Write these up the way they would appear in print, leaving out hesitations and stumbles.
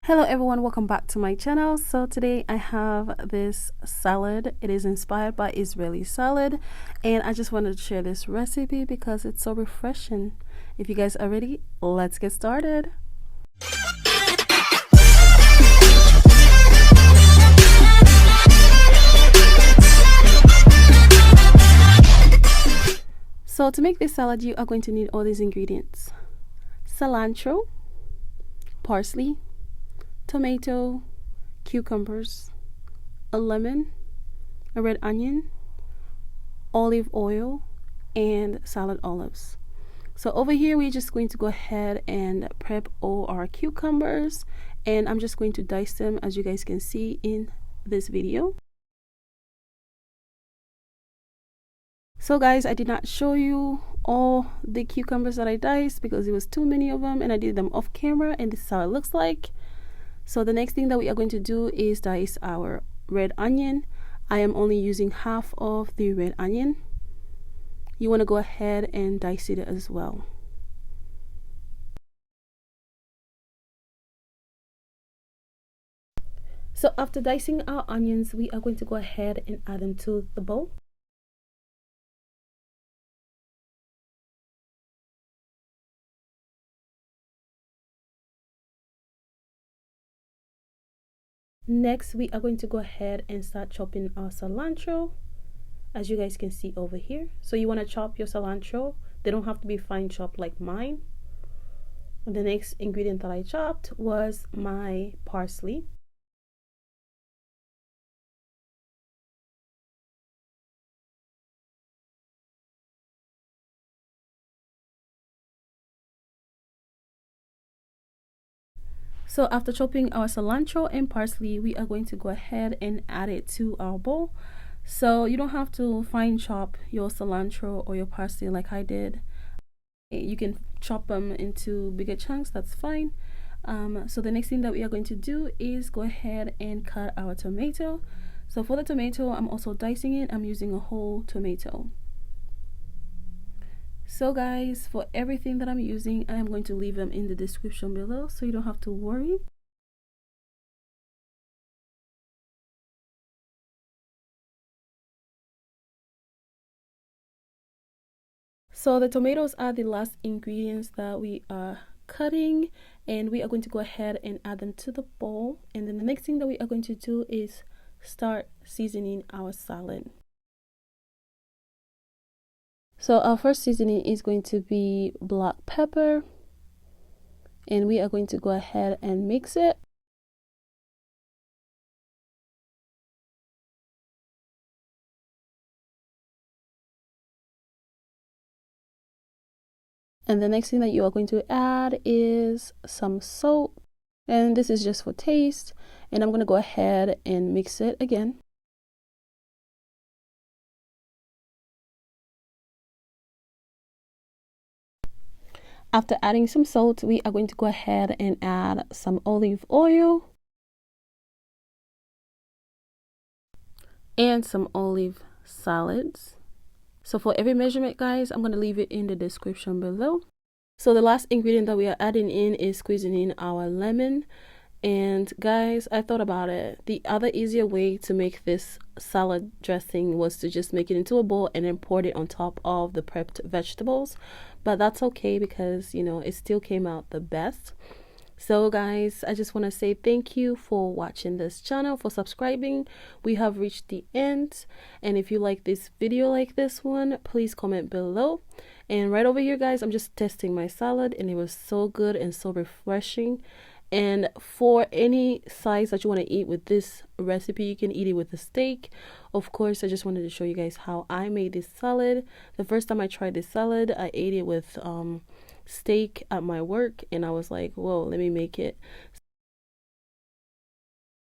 Hello everyone, welcome back to my channel. So today I have this salad. It is inspired by Israeli salad, and I just wanted to share this recipe because it's so refreshing. If you guys are ready, let's get started. So to make this salad, you are going to need all these ingredients: cilantro, parsley, tomato, cucumbers, a lemon, a red onion, olive oil, and salad olives. So over here we're just going to go ahead and prep all our cucumbers, and I'm just going to dice them as you guys can see in this video. So guys, I did not show you all the cucumbers that I diced because it was too many of them, and I did them off camera, and this is how it looks like. So the next thing that we are going to do is dice our red onion. I am only using half of the red onion. You want to go ahead and dice it as well. So after dicing our onions, we are going to go ahead and add them to the bowl. Next, we are going to go ahead and start chopping our cilantro, as you guys can see over here. So you want to chop your cilantro. They don't have to be fine chopped like mine. And the next ingredient that I chopped was my parsley. So after chopping our cilantro and parsley, we are going to go ahead and add it to our bowl. So you don't have to fine chop your cilantro or your parsley like I did. You can chop them into bigger chunks, that's fine. So the next thing that we are going to do is go ahead and cut our tomato. So for the tomato, I'm also dicing it. I'm using a whole tomato. So guys, for everything that I'm using, I am going to leave them in the description below so you don't have to worry. So the tomatoes are the last ingredients that we are cutting, and we are going to go ahead and add them to the bowl. And then the next thing that we are going to do is start seasoning our salad. So our first seasoning is going to be black pepper, and we are going to go ahead and mix it. And the next thing that you are going to add is some salt, and this is just for taste, and I'm going to go ahead and mix it again. After adding some salt, we are going to go ahead and add some olive oil and some olive salads. So for every measurement, guys, I'm going to leave it in the description below. So the last ingredient that we are adding in is squeezing in our lemon. And guys, I thought about it. The other easier way to make this salad dressing was to just make it into a bowl and then pour it on top of the prepped vegetables. But that's okay because, you know, it still came out the best. So guys, I just want to say thank you for watching this channel, for subscribing. We have reached the end, and if you like this video like this one, please comment below. And right over here, guys, I'm just testing my salad, and it was so good and so refreshing. And for any size that you want to eat with this recipe, you can eat it with a steak. Of course, I just wanted to show you guys how I made this salad. The first time I tried this salad, I ate it with steak at my work, and I was like, whoa, let me make it.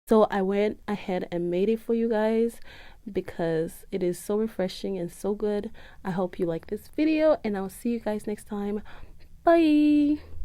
So I went ahead and made it for you guys because it is so refreshing and so good. I hope you like this video, and I'll see you guys next time. Bye.